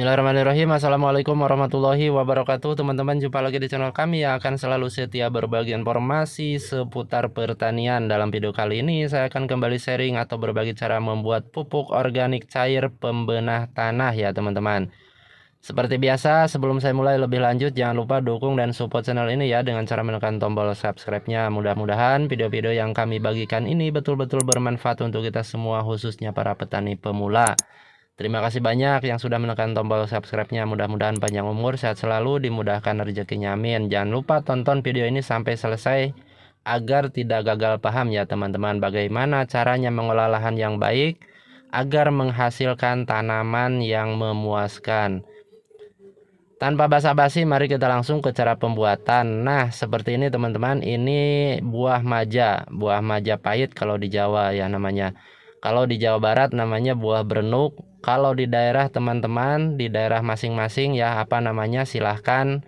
Bismillahirrahmanirrahim. Assalamualaikum warahmatullahi wabarakatuh. Teman-teman, jumpa lagi di channel kami yang akan selalu setia berbagi informasi seputar pertanian. Dalam video kali ini saya akan kembali sharing atau berbagi cara membuat pupuk organik cair pembenah tanah ya teman-teman. Seperti biasa, sebelum saya mulai lebih lanjut, jangan lupa dukung dan support channel ini ya dengan cara menekan tombol subscribe-nya. Mudah-mudahan video-video yang kami bagikan ini betul-betul bermanfaat untuk kita semua, khususnya para petani pemula. Terima kasih banyak yang sudah menekan tombol subscribe-nya. Mudah-mudahan panjang umur, sehat selalu, dimudahkan rezekinya, amin. Jangan lupa tonton video ini sampai selesai agar tidak gagal paham ya teman-teman. Bagaimana caranya mengolah lahan yang baik agar menghasilkan tanaman yang memuaskan. Tanpa basa-basi, mari kita langsung ke cara pembuatan. Nah, seperti ini teman-teman. Ini buah maja pahit kalau di Jawa ya namanya. Kalau di Jawa Barat namanya buah berenuk. Kalau di daerah teman-teman, di daerah masing-masing ya apa namanya, silahkan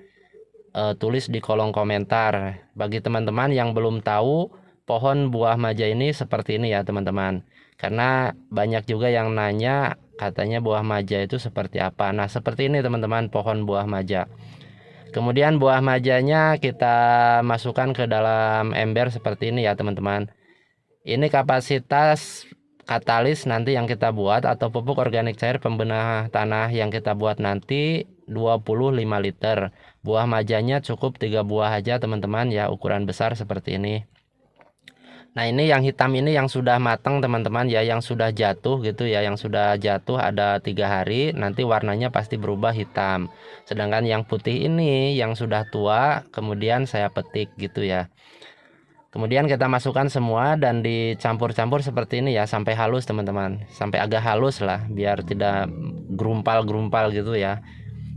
tulis di kolom komentar. Bagi teman-teman yang belum tahu, pohon buah maja ini seperti ini ya teman-teman. Karena banyak juga yang nanya katanya buah maja itu seperti apa. Nah, seperti ini teman-teman pohon buah maja. Kemudian buah majanya kita masukkan ke dalam ember seperti ini ya teman-teman. Ini kapasitas katalis nanti yang kita buat atau pupuk organik cair pembenah tanah yang kita buat nanti 25 liter. Buah majanya cukup 3 buah aja teman-teman ya, ukuran besar seperti ini. Nah, ini yang hitam ini yang sudah matang teman-teman ya, yang sudah jatuh gitu ya, yang sudah jatuh ada 3 hari nanti warnanya pasti berubah hitam. Sedangkan yang putih ini yang sudah tua kemudian saya petik gitu ya. Kemudian kita masukkan semua dan dicampur-campur seperti ini ya sampai halus teman-teman. Sampai agak halus lah biar tidak gerumpal-gerumpal gitu ya.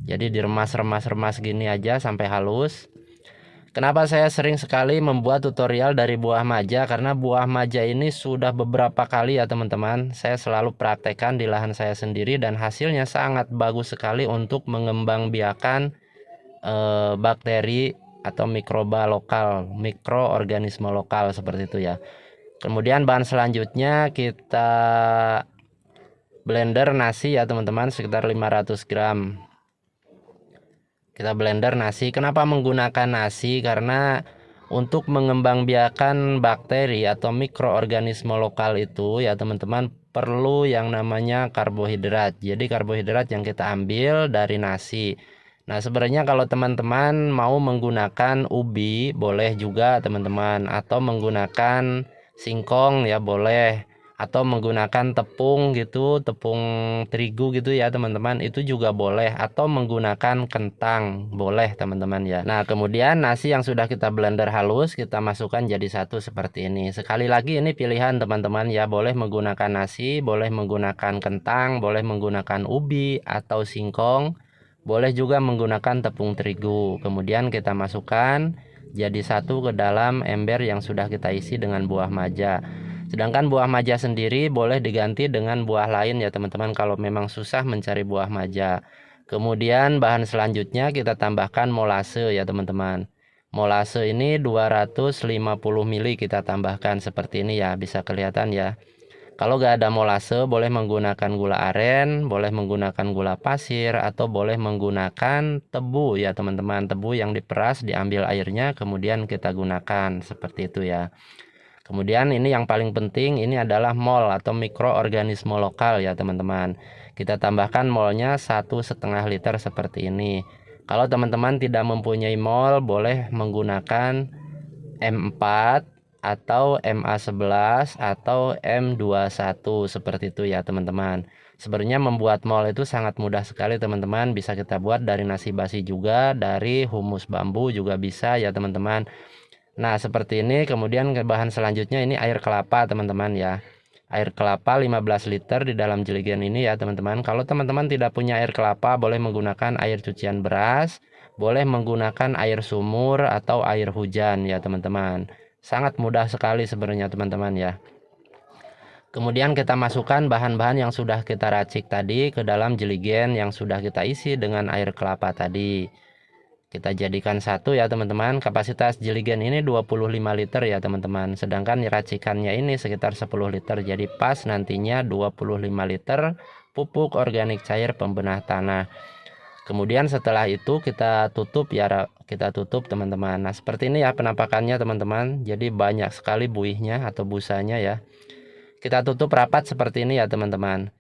Jadi diremas-remas-remas gini aja sampai halus. Kenapa saya sering sekali membuat tutorial dari buah maja? Karena buah maja ini sudah beberapa kali ya teman-teman saya selalu praktekkan di lahan saya sendiri dan hasilnya sangat bagus sekali untuk mengembangbiakan bakteri atau mikroba lokal, mikroorganisme lokal seperti itu ya. Kemudian bahan selanjutnya kita blender nasi ya teman-teman, sekitar 500 gram. Kita blender nasi. Kenapa menggunakan nasi? Karena untuk mengembangbiakan bakteri atau mikroorganisme lokal itu ya teman-teman perlu yang namanya karbohidrat. Jadi karbohidrat yang kita ambil dari nasi. Nah, sebenarnya kalau teman-teman mau menggunakan ubi boleh juga teman-teman, atau menggunakan singkong ya boleh, atau menggunakan tepung gitu, tepung terigu gitu ya teman-teman, itu juga boleh, atau menggunakan kentang boleh teman-teman ya. Nah, kemudian nasi yang sudah kita blender halus kita masukkan jadi satu seperti ini. Sekali lagi ini pilihan teman-teman ya, boleh menggunakan nasi, boleh menggunakan kentang, boleh menggunakan ubi atau singkong, boleh juga menggunakan tepung terigu. Kemudian kita masukkan jadi satu ke dalam ember yang sudah kita isi dengan buah maja. Sedangkan buah maja sendiri boleh diganti dengan buah lain ya teman-teman kalau memang susah mencari buah maja. Kemudian bahan selanjutnya kita tambahkan molase ya teman-teman. Molase ini 250 ml kita tambahkan seperti ini ya, bisa kelihatan ya. Kalau nggak ada molase boleh menggunakan gula aren, boleh menggunakan gula pasir, atau boleh menggunakan tebu ya teman-teman. Tebu yang diperas, diambil airnya, kemudian kita gunakan seperti itu ya. Kemudian ini yang paling penting, ini adalah mol atau mikroorganisme lokal ya teman-teman. Kita tambahkan molnya 1,5 liter seperti ini. Kalau teman-teman tidak mempunyai mol, boleh menggunakan M4 atau MA11 atau M21 seperti itu ya teman-teman. Sebenarnya membuat mol itu sangat mudah sekali teman-teman, bisa kita buat dari nasi basi juga, dari humus bambu juga bisa ya teman-teman. Nah, seperti ini. Kemudian bahan selanjutnya ini air kelapa teman-teman ya. Air kelapa 15 liter di dalam jeligen ini ya teman-teman. Kalau teman-teman tidak punya air kelapa boleh menggunakan air cucian beras, boleh menggunakan air sumur atau air hujan ya teman-teman. Sangat mudah sekali sebenarnya teman-teman ya. Kemudian kita masukkan bahan-bahan yang sudah kita racik tadi ke dalam jeligen yang sudah kita isi dengan air kelapa tadi. Kita jadikan satu ya teman-teman. Kapasitas jeligen ini 25 liter ya teman-teman. Sedangkan racikannya ini sekitar 10 liter. Jadi pas nantinya 25 liter pupuk organik cair pembenah tanah. Kemudian setelah itu kita tutup ya, kita tutup teman-teman. Nah seperti ini ya penampakannya teman-teman. Jadi banyak sekali buihnya atau busanya ya. Kita tutup rapat seperti ini ya teman-teman.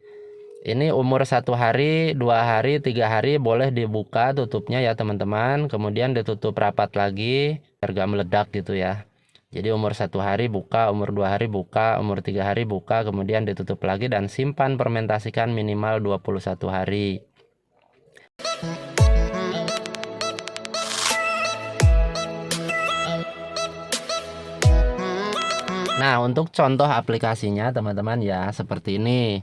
Ini umur 1 hari, 2 hari, 3 hari boleh dibuka tutupnya ya teman-teman. Kemudian ditutup rapat lagi biar gak meledak gitu ya. Jadi umur 1 hari buka, umur 2 hari buka, umur 3 hari buka, kemudian ditutup lagi dan simpan fermentasikan minimal 21 hari. Nah, untuk contoh aplikasinya teman-teman ya seperti ini.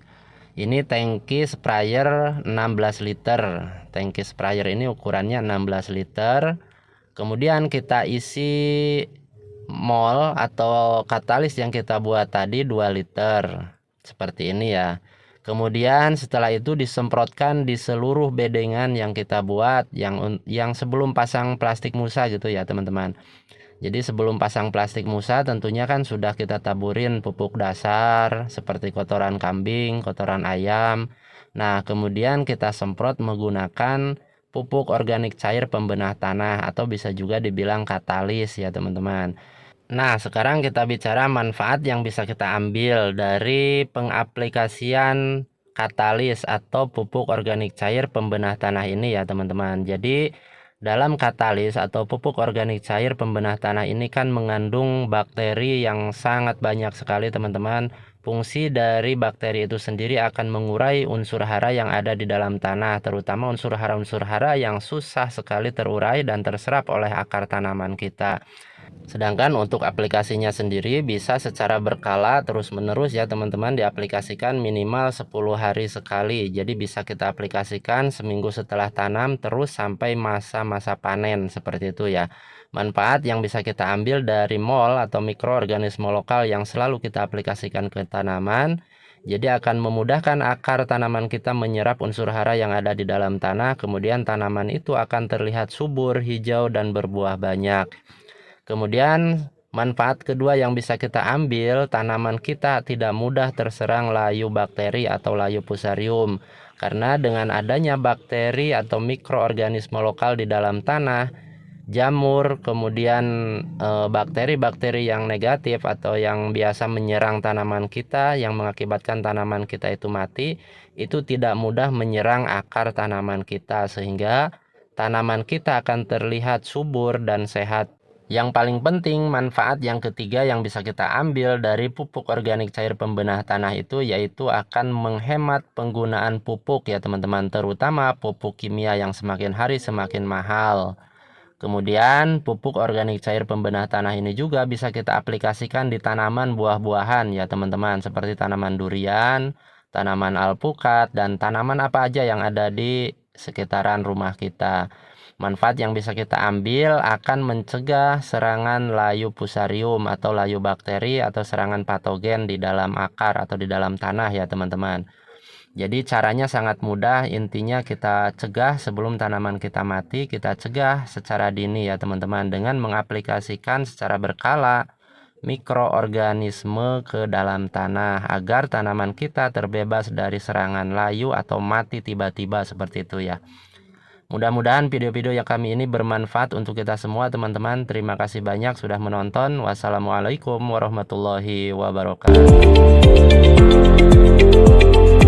Ini tangki sprayer 16 liter. Tangki sprayer ini ukurannya 16 liter. Kemudian kita isi mol atau katalis yang kita buat tadi 2 liter. Seperti ini ya. Kemudian setelah itu disemprotkan di seluruh bedengan yang kita buat yang sebelum pasang plastik musa gitu ya teman-teman. Jadi sebelum pasang plastik musa tentunya kan sudah kita taburin pupuk dasar seperti kotoran kambing, kotoran ayam. Nah kemudian kita semprot menggunakan pupuk organik cair pembenah tanah atau bisa juga dibilang katalis ya teman-teman. Nah sekarang kita bicara manfaat yang bisa kita ambil dari pengaplikasian katalis atau pupuk organik cair pembenah tanah ini ya teman-teman. Jadi dalam katalis atau pupuk organik cair pembenah tanah ini kan mengandung bakteri yang sangat banyak sekali teman-teman. Fungsi dari bakteri itu sendiri akan mengurai unsur hara yang ada di dalam tanah, terutama unsur hara yang susah sekali terurai dan terserap oleh akar tanaman kita. Sedangkan untuk aplikasinya sendiri bisa secara berkala terus-menerus ya teman-teman, diaplikasikan minimal 10 hari sekali. Jadi bisa kita aplikasikan seminggu setelah tanam terus sampai masa-masa panen seperti itu ya. Manfaat yang bisa kita ambil dari mol atau mikroorganisme lokal yang selalu kita aplikasikan ke tanaman, jadi akan memudahkan akar tanaman kita menyerap unsur hara yang ada di dalam tanah. Kemudian tanaman itu akan terlihat subur, hijau, dan berbuah banyak. Kemudian manfaat kedua yang bisa kita ambil, tanaman kita tidak mudah terserang layu bakteri atau layu fusarium. Karena dengan adanya bakteri atau mikroorganisme lokal di dalam tanah, jamur, kemudian bakteri-bakteri yang negatif atau yang biasa menyerang tanaman kita, yang mengakibatkan tanaman kita itu mati, itu tidak mudah menyerang akar tanaman kita, sehingga tanaman kita akan terlihat subur dan sehat. Yang paling penting, manfaat yang ketiga yang bisa kita ambil dari pupuk organik cair pembenah tanah itu yaitu akan menghemat penggunaan pupuk ya teman-teman, terutama pupuk kimia yang semakin hari semakin mahal. Kemudian pupuk organik cair pembenah tanah ini juga bisa kita aplikasikan di tanaman buah-buahan ya teman-teman, seperti tanaman durian, tanaman alpukat, dan tanaman apa aja yang ada di sekitaran rumah kita. Manfaat yang bisa kita ambil akan mencegah serangan layu fusarium atau layu bakteri atau serangan patogen di dalam akar atau di dalam tanah ya teman-teman. Jadi caranya sangat mudah, intinya kita cegah sebelum tanaman kita mati, kita cegah secara dini ya teman-teman dengan mengaplikasikan secara berkala mikroorganisme ke dalam tanah agar tanaman kita terbebas dari serangan layu atau mati tiba-tiba seperti itu ya. Mudah-mudahan video-video yang kami ini bermanfaat untuk kita semua teman-teman. Terima kasih banyak sudah menonton. Wassalamualaikum warahmatullahi wabarakatuh.